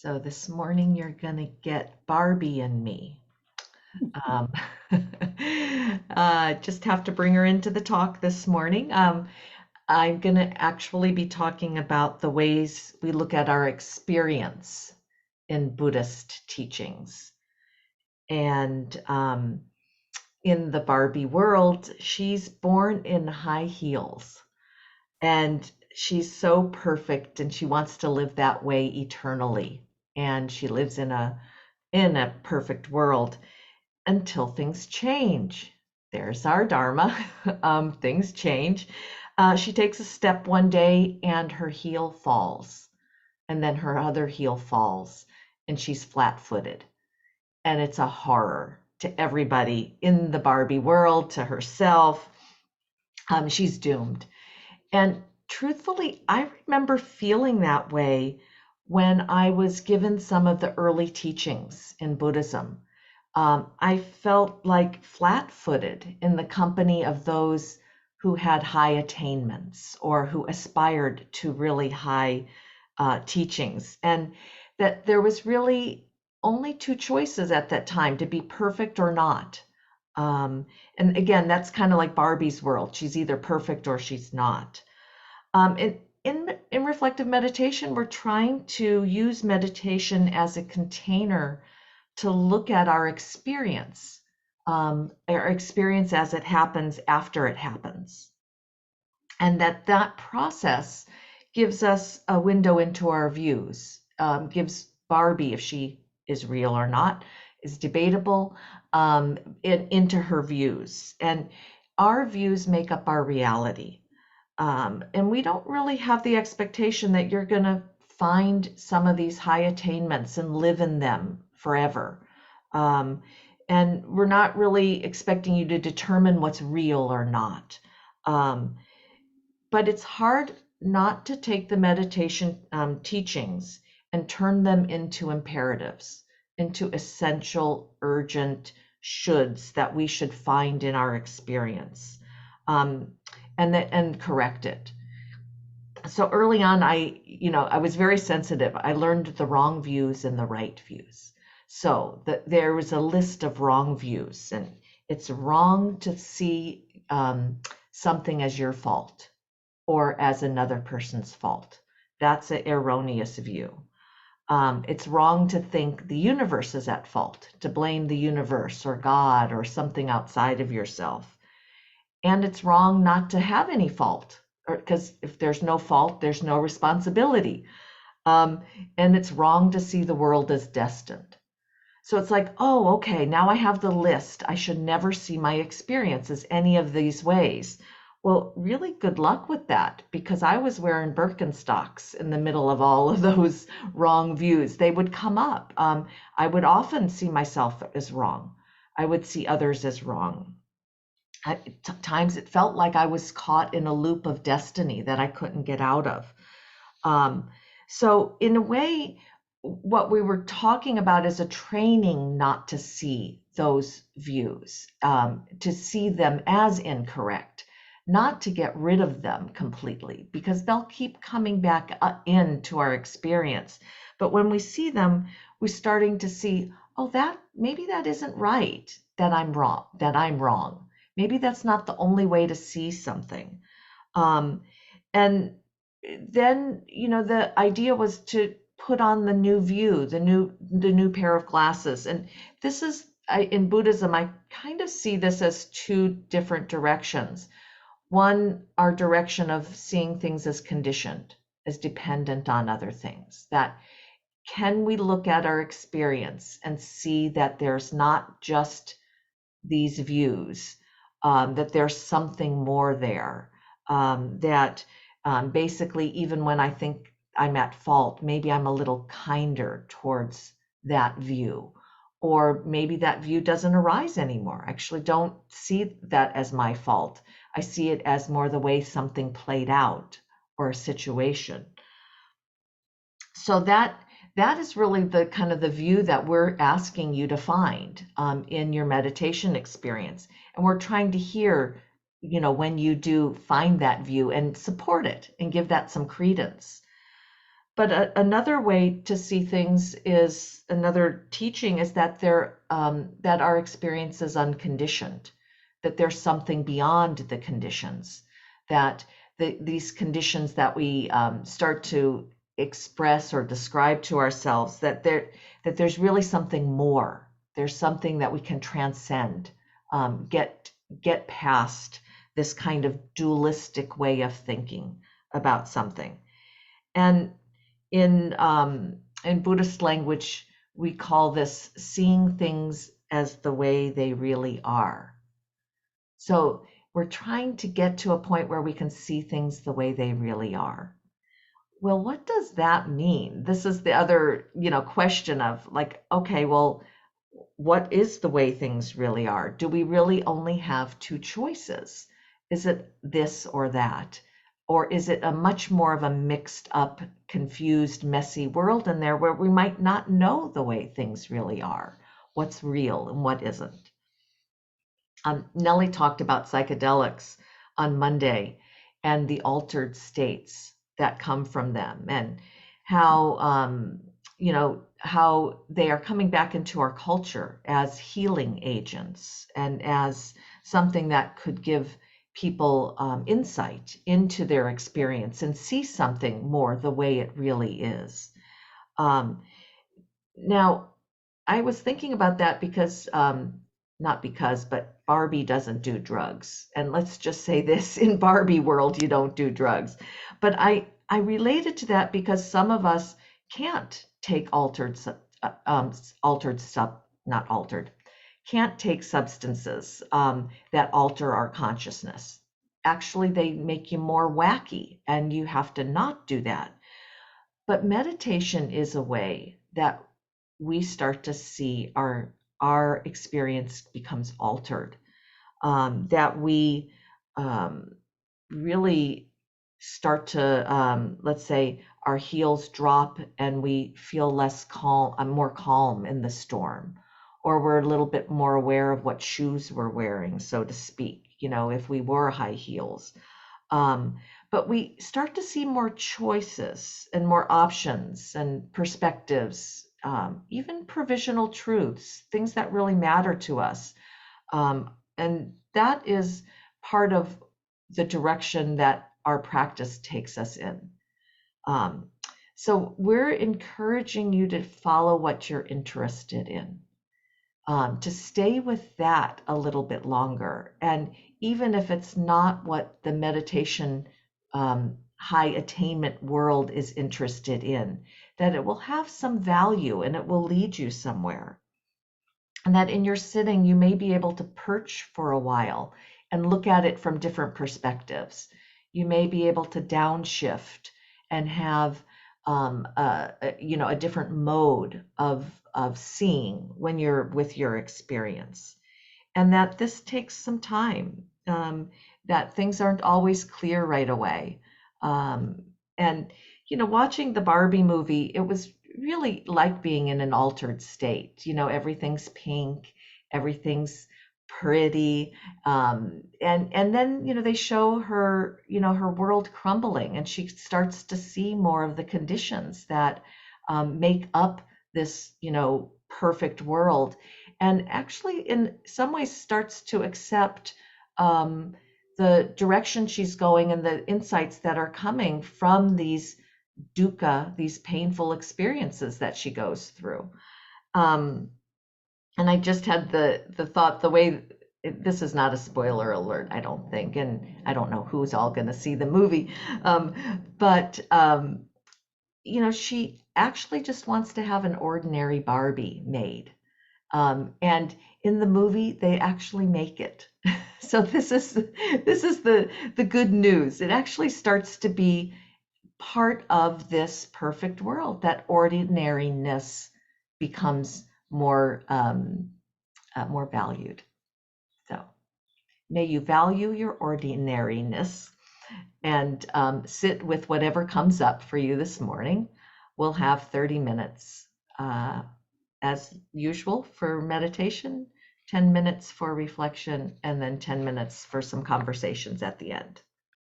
So this morning you're going to get Barbie and me. Um, just have to bring her into the talk this morning. I'm going to actually be talking about the ways we look at our experience in Buddhist teachings. And in the Barbie world, she's born in high heels and she's so perfect and she wants to live that way eternally. And she lives in a perfect world until things change. There's our dharma. Things change. She takes a step one day and her heel falls, and then her other heel falls, and she's flat footed. And it's a horror to everybody in the Barbie world, to herself. She's doomed. And truthfully, I remember feeling that way when I was given some of the early teachings in Buddhism. I felt like flat footed in the company of those who had high attainments or who aspired to really high teachings. And that there was really only two choices at that time, to be perfect or not. And again, that's kind of like Barbie's world. She's either perfect or she's not. In reflective meditation, we're trying to use meditation as a container to look at our experience as it happens after it happens. And that process gives us a window into our views, gives Barbie, if she is real or not, is debatable, into her views. And our views make up our reality. And we don't really have the expectation that you're going to find some of these high attainments and live in them forever. And we're not really expecting you to determine what's real or not. But it's hard not to take the meditation teachings and turn them into imperatives, into essential, urgent shoulds that we should find in our experience, and correct it. So early on, I was very sensitive. I learned the wrong views and the right views. So there was a list of wrong views, and it's wrong to see something as your fault or as another person's fault. That's an erroneous view. It's wrong to think the universe is at fault, to blame the universe or God or something outside of yourself. And it's wrong not to have any fault, because if there's no fault, there's no responsibility. And it's wrong to see the world as destined. So it's like, oh, okay, now I have the list. I should never see my experience as any of these ways. Well, really good luck with that, because I was wearing Birkenstocks in the middle of all of those wrong views. They would come up. I would often see myself as wrong. I would see others as wrong. At times it felt like I was caught in a loop of destiny that I couldn't get out of. So in a way, what we were talking about is a training not to see those views, to see them as incorrect, not to get rid of them completely, because they'll keep coming back into our experience. But when we see them, we're starting to see, oh, maybe that isn't right, that I'm wrong. Maybe that's not the only way to see something. And then, the idea was to put on the new view, the new pair of glasses. And this is, in Buddhism, I kind of see this as two different directions. One, our direction of seeing things as conditioned, as dependent on other things. That can we look at our experience and see that there's not just these views, that there's something more there, that basically, even when I think I'm at fault, maybe I'm a little kinder towards that view, or maybe that view doesn't arise anymore. I actually don't see that as my fault. I see it as more the way something played out or a situation. So that is really the kind of the view that we're asking you to find in your meditation experience. And we're trying to hear, when you do find that view and support it and give that some credence. But another way to see things is another teaching is that that our experience is unconditioned, that there's something beyond the conditions, that these conditions that we start to express or describe to ourselves, that there's really something more. There's something that we can transcend, get past this kind of dualistic way of thinking about something. And in Buddhist language, we call this seeing things as the way they really are. So we're trying to get to a point where we can see things the way they really are. Well, what does that mean? This is the other, question of like, okay, well, what is the way things really are? Do we really only have two choices? Is it this or that? Or is it a much more of a mixed up, confused, messy world in there where we might not know the way things really are, what's real and what isn't? Nelly talked about psychedelics on Monday and the altered states that come from them, and how how they are coming back into our culture as healing agents and as something that could give people insight into their experience and see something more the way it really is. Um, Now, I was thinking about that because, not because, but Barbie doesn't do drugs. And let's just say this, in Barbie world, you don't do drugs. But I related to that because some of us can't take altered stuff, not altered, can't take substances that alter our consciousness. Actually, they make you more wacky, and you have to not do that. But meditation is a way that we start to see our experience becomes altered, that we really start to, let's say, our heels drop and we feel less calm, more calm in the storm, or we're a little bit more aware of what shoes we're wearing, so to speak, if we wore high heels. Um, but we start to see more choices and more options and perspectives, even provisional truths, things that really matter to us. And that is part of the direction that our practice takes us in. Um, so we're encouraging you to follow what you're interested in, to stay with that a little bit longer. And even if it's not what the meditation high attainment world is interested in, that it will have some value and it will lead you somewhere. And that in your sitting, you may be able to perch for a while and look at it from different perspectives. You may be able to downshift and have a different mode of seeing when you're with your experience, and that this takes some time, that things aren't always clear right away. And watching the Barbie movie, it was really like being in an altered state. Everything's pink, everything's pretty, and then they show her, her world crumbling, and she starts to see more of the conditions that make up this perfect world, and actually in some ways starts to accept the direction she's going and the insights that are coming from these dukkha, these painful experiences that she goes through. And I just had the thought, the way, this is not a spoiler alert, I don't think, and I don't know who's all going to see the movie, but she actually just wants to have an ordinary Barbie made. And in the movie, they actually make it. So this is the good news. It actually starts to be part of this perfect world, that ordinariness becomes more more valued. So may you value your ordinariness and sit with whatever comes up for you this morning. We'll have 30 minutes as usual for meditation, 10 minutes for reflection, and then 10 minutes for some conversations at the end.